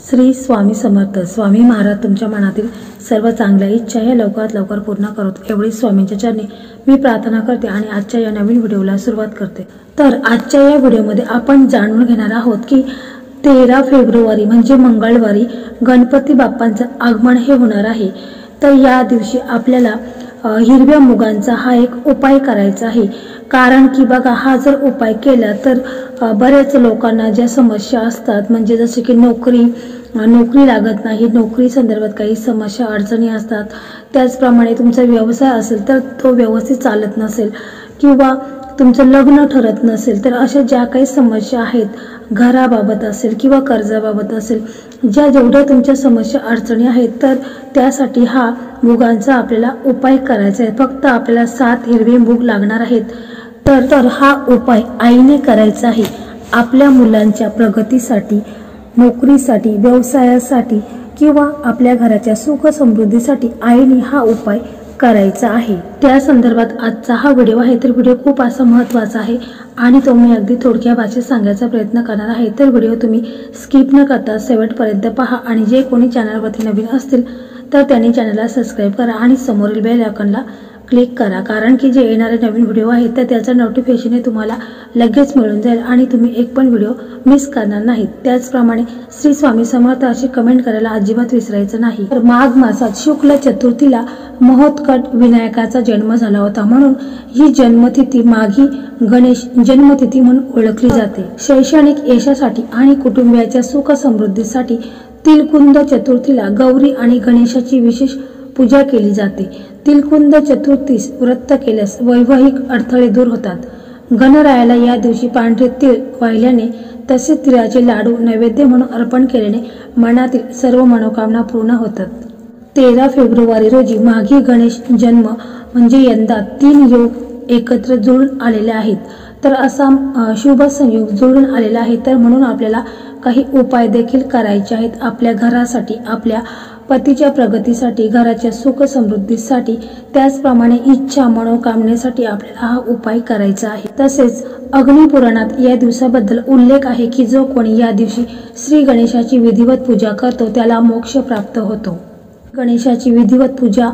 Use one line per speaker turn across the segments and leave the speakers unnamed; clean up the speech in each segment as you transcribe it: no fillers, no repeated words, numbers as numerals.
श्री स्वामी समर्थ. स्वामी महाराज तुमच्या मनातील सर्व चांगल्या इच्छा या लवकरात लवकर पूर्ण करत एवढी स्वामींच्या चरणी मी प्रार्थना करते आणि आजच्या या नवीन व्हिडिओला सुरुवात करते. तर आजच्या या व्हिडिओमध्ये आपण जाणून घेणार आहोत की 13 फेब्रुवारी म्हणजे मंगळवारी गणपती बाप्पांचं आगमन हे होणार आहे. तर या दिवशी आपल्याला हिरव्या मुगांचा हा एक उपाय करायचा आहे. कारण की बघा, हा जर उपाय केला तर बऱ्याच लोकांना ज्या समस्या असतात, म्हणजे जसे की नोकरी लागत नाही, नोकरी संदर्भात काही समस्या अडचणी असतात, त्याचप्रमाणे तुमचा व्यवसाय असेल तर तो व्यवस्थित चालत नसेल किंवा तुमचं लग्न ठरत नसेल, तर अशा ज्या काही समस्या आहेत, घराबाबत असेल किंवा कर्जाबाबत असेल, जेवढ्या तुमच्या समस्या अडचणी आहेत, तर त्यासाठी हा मुगांचा आपल्याला उपाय करायचा आहे. फक्त आपल्याला 7 हिरवे मूग लागणार आहेत. तर हा उपाय आईने करायचा आहे. आपल्या मुलांच्या प्रगतीसाठी, नोकरीसाठी, व्यवसायासाठी किंवा आपल्या घराच्या सुख समृद्धीसाठी आईने हा उपाय करायचा आहे. त्या संदर्भात आजचा हा व्हिडिओ आहे. तर व्हिडिओ खूप असा महत्त्वाचा आहे आणि तो मी अगदी थोडक्या भाषेत सांगायचा प्रयत्न करणार आहे. तर व्हिडिओ तुम्ही स्किप न करता शेवटपर्यंत पहा आणि जे कोणी चॅनलवरती नवीन असतील तर त्यांनी चॅनलला सबस्क्राईब करा आणि समोरील बेल आयकॉनला क्लिक करा. कारण की जे येणारे नवीन व्हिडिओ आहेत तर त्याचं नोटिफिकेशन हे तुम्हाला लगेच मिळून जाईल आणि तुम्ही एक पण व्हिडिओ मिस करणार नाहीत. त्याचप्रमाणे श्री स्वामी समर्थ अशी कमेंट करायला अजिबात विसरायचं नाही. तर माघ मासात शुक्ल चतुर्थीला महोत्कट विनायकाचा जन्म झाला होता, म्हणून ही जन्मतिथी माघी गणेश जन्मतिथी म्हणून ओळखली जाते. शैक्षणिक यशासाठी आणि कुटुंबियाच्या सुख समृद्धीसाठी तिलकुंद चतुर्थीला गौरी आणि गणेशाची विशेष पूजा केली जाते. तिलकुंद चतुर्थीस व्रत केल्यास वैवाहिक अडथळे दूर होतात. गणरायाला या दिवशी पांढरे तीळ वाहिल्याने तसेच तिळाचे लाडू नैवेद्य म्हणून अर्पण केल्याने मनातील सर्व मनोकामना पूर्ण होतात. 13 फेब्रुवारी रोजी माघी गणेश जन्म म्हणजे यंदा 3 योग एकत्र जुळून आलेले आहेत. तर असा शुभ संयोग जुळून आलेला आहे. तर म्हणून आपल्याला काही उपाय देखील करायचे आहेत आपल्या घरासाठी, आपल्या पतीच्या प्रगतीसाठी, घराच्या सुख समृद्धीसाठी, त्याचप्रमाणे इच्छा मनोकामनेसाठी आपल्याला हा उपाय करायचा आहे. तसेच अग्निपुराणात या दिवसाबद्दल उल्लेख आहे की जो कोणी या दिवशी श्री गणेशाची विधिवत पूजा करतो त्याला मोक्ष प्राप्त होतो. गणेशाची विधिवत पूजा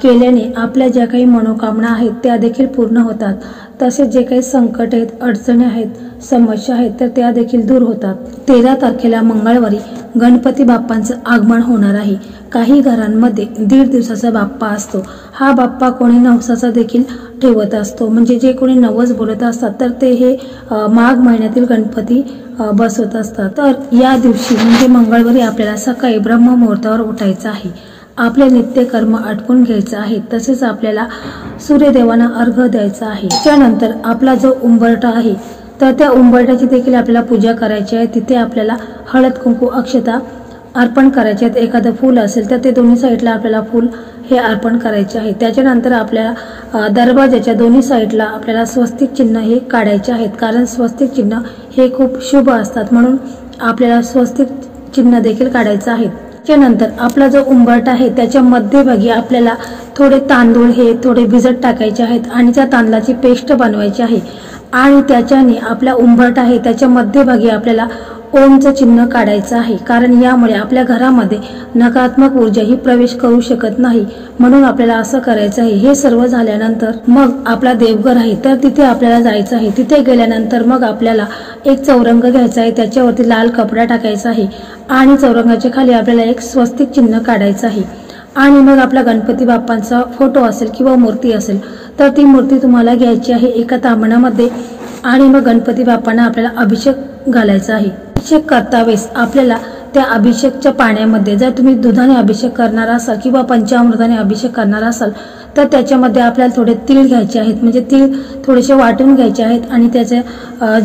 केल्याने आपल्या ज्या काही मनोकामना आहेत त्या देखील पूर्ण होतात. तसेच जे काही संकट आहेत, अडचणी आहेत, समस्या आहेत तर त्या देखील दूर होतात. 13 तारखेला मंगळवारी गणपती बाप्पांचं आगमन होणार आहे. काही घरांमध्ये 1.5 दिवसाचा बाप्पा असतो. हा बाप्पा कोणी नवसाचा देखील ठेवत असतो, म्हणजे जे कोणी नवस बोलत असतात तर ते हे माघ महिन्यातील गणपती बसवत असतात. तर या दिवशी म्हणजे मंगळवारी आपल्याला सकाळी ब्रह्ममुहूर्तावर उठायचं आहे. आपले नित्यकर्म आटपून घ्यायचं आहे. तसेच आपल्याला सूर्यदेवांना अर्घ्य द्यायचा आहे. त्यानंतर आपला जो उंबरठा आहे तर त्या उंबरठ्याची देखील आपल्याला पूजा करायची आहे. तिथे आपल्याला हळद कुंकू अक्षता अर्पण करायचे आहेत. एखादं फूल असेल तर ते दोन्ही साईडला आपल्याला फूल हे अर्पण करायचे आहे. त्याच्यानंतर आपल्याला दरवाजाच्या दोन्ही साईडला आपल्याला स्वस्तिक चिन्ह हे काढायचे आहेत. कारण स्वस्तिक चिन्ह हे खूप शुभ असतात, म्हणून आपल्याला स्वस्तिक चिन्ह देखील काढायचं आहे. त्यानंतर आपला जो उंबरठा आहे त्याच्या मध्यभागी आपल्याला थोडे तांदूळ हे थोडे भिजत टाकायचे आहेत आणि त्या तांदळाची पेस्ट बनवायची आहे आणि त्याच्याने आपला उंबरठा आहे त्याच्या मध्यभागी आपल्याला ओमचं चिन्ह काढायचं आहे. कारण यामुळे आपल्या घरामध्ये नकारात्मक ऊर्जा ही प्रवेश करू शकत नाही, म्हणून आपल्याला असं करायचं आहे. हे सर्व झाल्यानंतर मग आपला देवघर आहे तर तिथे आपल्याला जायचं आहे. तिथे गेल्यानंतर मग आपल्याला एक चौरंग घ्यायचा आहे, त्याच्यावरती लाल कपडा टाकायचा आहे आणि चौरंगाच्या खाली आपल्याला एक स्वस्तिक चिन्ह काढायचं आहे. आणि मग आपला गणपती बाप्पांचा फोटो असेल किंवा मूर्ती असेल तर ती मूर्ती तुम्हाला घ्यायची आहे एका तांबणामध्ये आणि मग गणपती बाप्पांना आपल्याला अभिषेक घालायचा आहे. अभिषेक करता वेळेस आपल्याला त्या अभिषेकच्या पाण्यामध्ये जर तुम्ही दुधाने अभिषेक करणार असाल किंवा पंचामृताने अभिषेक करणार असाल तर त्याच्यामध्ये आपल्याला थोडे तीळ घ्यायचे आहेत, म्हणजे तीळ थोडेसे वाटून घ्यायचे आहेत आणि त्याचे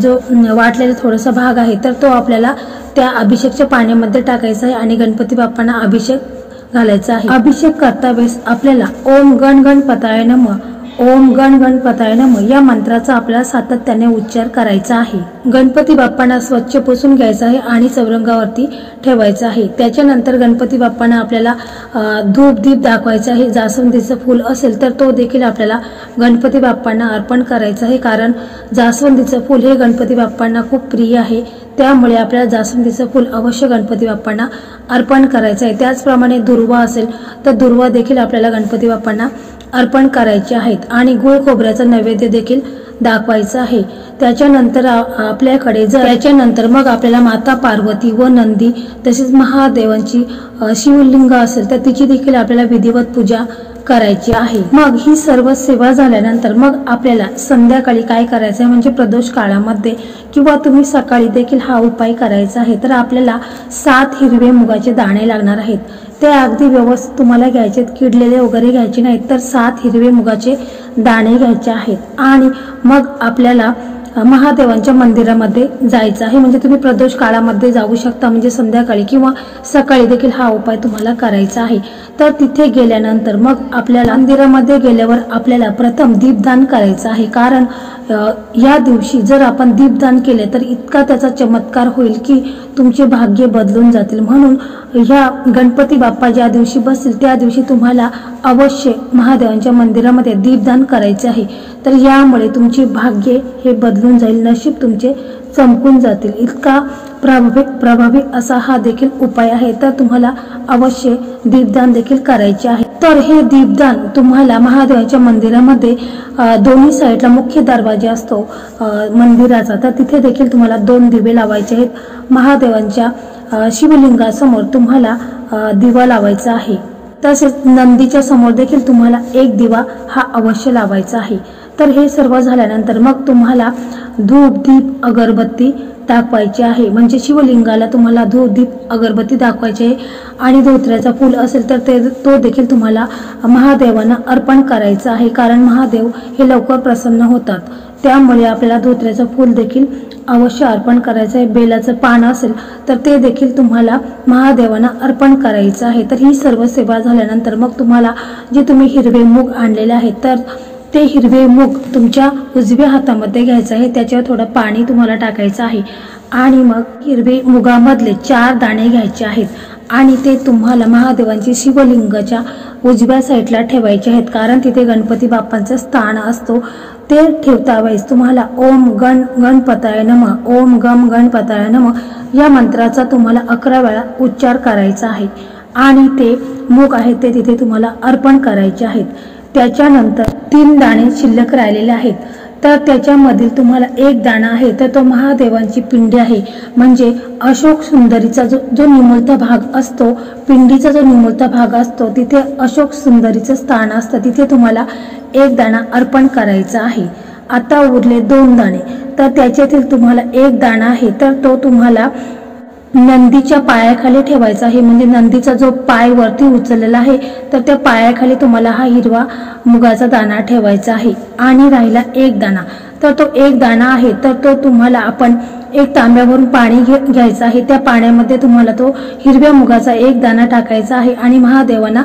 जो वाटलेला थोडासा भाग आहे तर तो आपल्याला त्या अभिषेकच्या पाण्यामध्ये टाकायचा आहे आणि गणपती बाप्पांना अभिषेक घालायचा आहे. अभिषेक करता वेळेस आपल्याला ओम गण गणपताय नमः, ओम गण गणपताय नमः या मंत्राचा आपल्याला सातत्याने उच्चार करायचा आहे। गणपती बाप्पांना स्वच्छ पुसून घ्यायचं आहे आणि चौरंगावरती ठेवायचं आहे। त्याच्यानंतर गणपती बाप्पांना आपल्याला धूप दीप दाखवायचा आहे। जास्वंदीचं फूल असेल तर तो देखील आपल्याला गणपती बाप्पांना अर्पण करायचं आहे, कारण जास्वंदीचं फूल हे गणपती बाप्पांना खूप प्रिय आहे। त्यामुळे आपल्याला जास्वंदीचं फूल अवश्य गणपती बाप्पांना अर्पण करायचं आहे। त्याचप्रमाणे दुर्वा असेल तर दुर्वा देखील आपल्याला गणपती बाप्पांना अर्पण करायचे आहेत आणि गुळ खोबऱ्याचं नैवेद्य देखील दाखवायचं आहे। त्याच्यानंतर आपल्याकडे त्याच्यानंतर मग आपल्याला माता पार्वती व नंदी तसेच महादेवांची शिवलिंग असेल तर तिची देखील आपल्याला विधिवत पूजा करायची आहे। मग ही सर्व सेवा झाल्यानंतर मग आपल्याला संध्याकाळी काय करायचं आहे म्हणजे प्रदोष काळामध्ये किंवा तुम्ही सकाळी देखील हा उपाय करायचा आहे। तर आपल्याला 7 हिरवे मुगाचे दाणे लागणार आहेत। ते अगदी व्यवस्थित तुम्हाला घ्यायचे, किडलेले वगैरे घ्यायचे नाहीत, तर 7 हिरवे मुगाचे दाणे घ्यायचे आहेत आणि मग आपल्याला महादेवांच्या मंदिरामध्ये जायचं आहे। म्हणजे तुम्ही प्रदोष काळामध्ये जाऊ शकता, म्हणजे संध्याकाळी किंवा सकाळी देखील हा उपाय तुम्हाला करायचा आहे। तर तिथे गेल्यानंतर मग आपल्याला मंदिरामध्ये गेल्यावर आपल्याला प्रथम दीपदान करायचं आहे, कारण या दिवशी जर आपण दीपदान केले तर इतका त्याचा चमत्कार होईल की तुमचे भाग्य बदलून जातील। म्हणून ह्या गणपती बाप्पा ज्या दिवशी बसतील त्या दिवशी तुम्हाला अवश्य महादेवांच्या मंदिरामध्ये दीपदान करायचे आहे। तर यामुळे तुमचे भाग्य हे बदलून जाईल, नशीब तुमचे चमकून जातील। इतका प्रभावी असा हा देखील उपाय आहे। तर तुम्हाला अवश्य दीपदान देखील करायचे आहे। तर हे दीपदान तुम्हाला महादेवाच्या मंदिरामध्ये दोन्ही साईडला मुख्य दरवाजा असतो मंदिराचा, तर तिथे देखील तुम्हाला 2 दिवे लावायचे आहेत। महादेवांच्या शिवलिंगासमोर तुम्हाला दिवा लावायचा आहे, तसेच नंदीच्या समोर देखील तुम्हाला 1 दिवा हा अवश्य लावायचा आहे। तर हे सर्व झाल्यानंतर मग तुम्हाला धूप दीप अगरबत्ती दाखवायची आहे। म्हणजे शिवलिंगाला तुम्हाला धूप दीप अगरबत्ती दाखवायची आहे आणि धोत्र्याचा फूल असेल तर तो देखील तुम्हाला महादेवांना अर्पण करायचा आहे, कारण महादेव हे लवकर प्रसन्न होतात। त्यामुळे आपल्याला धोत्र्याचं फूल देखील अवश्य अर्पण करायचं आहे। बेलाचं पान असेल तर ते देखील तुम्हाला महादेवांना अर्पण करायचं आहे। तर ही सर्व सेवा झाल्यानंतर मग तुम्हाला जे तुम्ही हिरवे मूग आणलेले आहेत तर ते हिरवे मूग तुमच्या उजव्या हातामध्ये घ्यायचं आहे, त्याच्यावर थोडं पाणी तुम्हाला टाकायचं आहे आणि मग हिरवे मुगामधले 4 दाणे घ्यायचे आहेत आणि ते तुम्हाला महादेवांची शिवलिंगाच्या उजव्या साईडला ठेवायचे आहेत, कारण तिथे गणपती बाप्पांचं स्थान असतो। ते ठेवता वेळेस तुम्हाला ओम गण गणपताय नमः, ओम गम गणपताय नमः या मंत्राचा तुम्हाला 11 वेळा उच्चार करायचा आहे आणि ते मूग आहे ते तिथे तुम्हाला अर्पण करायचे आहेत। त्याच्यानंतर 3 दाणे शिल्लक राहिलेले आहेत, तर त्याच्यामधील तुम्हाला 1 दाणा आहे तर तो महादेवांची पिंडी आहे। म्हणजे अशोक सुंदरीचा जो निमुळता भाग असतो, पिंडीचा जो निमुळता भाग असतो तिथे अशोक सुंदरीचं स्थान असतं, तिथे तुम्हाला 1 दाणा अर्पण करायचा आहे। आता उरले 2 दाणे, तर त्याच्यातील तुम्हाला 1 दाणा आहे तर तो तुम्हाला नंदीच्या पायाखाली ठेवायचा आहे। म्हणजे नंदीचा जो पाय वरती उचललेला आहे तर त्या पायाखाली तुम्हाला हा हिरवा मुगाचा दाणा ठेवायचा आहे आणि राहिला 1 दाणा, तर तो 1 दाणा आहे तर तो तुम्हाला आपण 1 तांब्यावरून पाणी घ्यायचं आहे। त्या पाण्यामध्ये तुम्हाला तो हिरव्या मुगाचा 1 दाणा टाकायचा आहे आणि महादेवांना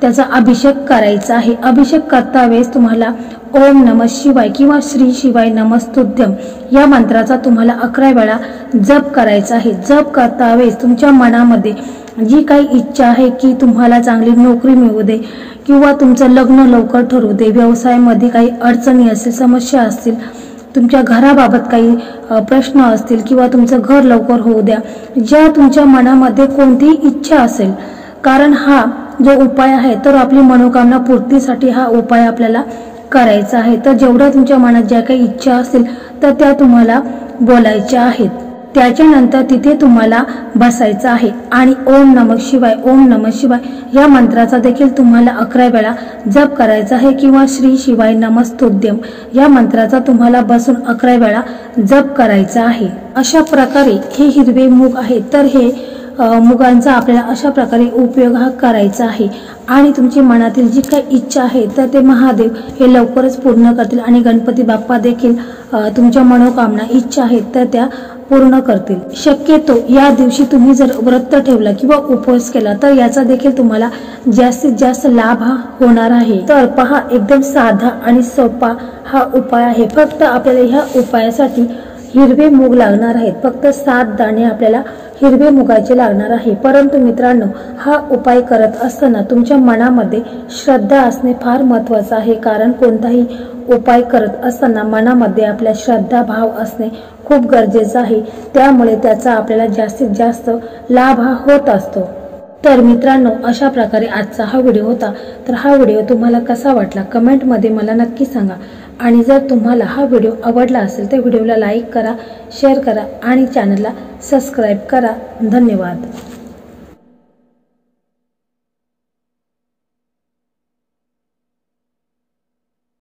त्याचा अभिषेक करायचा आहे। अभिषेक करता वेळेस तुम्हाला ओम नमः शिवाय किंवा श्री शिवाय नमस्तुभ्यं या मंत्राचा तुम्हाला 11 वेळा जप करायचा आहे। जप करता वेळेस तुमच्या मनामध्ये जी काही इच्छा आहे की तुम्हाला चांगली नोकरी मिळू दे किंवा तुमचं लग्न लवकर ठरू दे, व्यवसायामध्ये काही अडचणी असतील, समस्या असतील, तुमच्या घराबाबत काही प्रश्न असतील किंवा तुमचं घर लवकर होऊ द्या, ज्या तुमच्या मनामध्ये कोणतीही इच्छा असेल, कारण हा जो उपाय आहे तर आपली मनोकामना पूर्तीसाठी हा उपाय आपल्याला करायचा आहे। तर जेवढ्या तुमच्या मनात ज्या काही इच्छा असतील तर त्या तुम्हाला बोलायच्या आहेत। त्याच्यानंतर तिथे तुम्हाला बसायचं आहे आणि ओम नमः शिवाय, ओम नमः शिवाय या मंत्राचा देखील तुम्हाला 11 वेळा जप करायचा आहे किंवा श्री शिवाय नमस्तुभ्यं या मंत्राचा तुम्हाला बसून 11 वेळा जप करायचा आहे। अशा प्रकारे हे हिरवे मूग आहे तर हे मुगांचा आपल्याला अशा प्रकारे उपयोग हा करायचा आहे आणि तुमची मनातील जी काही इच्छा आहे तर ते महादेव हे लवकरच पूर्ण करतील आणि गणपती बाप्पा देखील तुमच्या मनोकामना इच्छा आहेत तर त्या पूर्ण करतील। शक्यतो या दिवशी तुम्ही जर व्रत ठेवला किंवा उपवास केला तर याचा देखील तुम्हाला जास्तीत जास्त लाभ होणार आहे। तर पहा, एकदम साधा आणि सोपा हा उपाय आहे। फक्त आपल्याला ह्या उपायासाठी हिरवे मूग लागणार आहेत। फक्त 7 दाणे आपल्याला हिरवे मुगाचे लागणार आहे। परंतु मित्रांनो, हा उपाय करत असताना तुमच्या मनामध्ये श्रद्धा असणे फार महत्त्वाचे आहे। कारण कोणताही उपाय करत असताना मनामध्ये आपल्या श्रद्धा भाव असणे खूप गरजेचं आहे। त्यामुळे त्याचा आपल्याला जास्तीत जास्त लाभ होत असतो। तर मित्रांनो, अशा प्रकारे आजचा हा व्हिडिओ होता। तर हा व्हिडिओ तुम्हाला कसा वाटला कमेंटमध्ये मला नक्की सांगा। आणि जर तुम्हाला हा व्हिडिओ आवडला असेल तर व्हिडिओला लाईक करा, शेअर करा आणि चॅनलला सबस्क्राईब करा। धन्यवाद।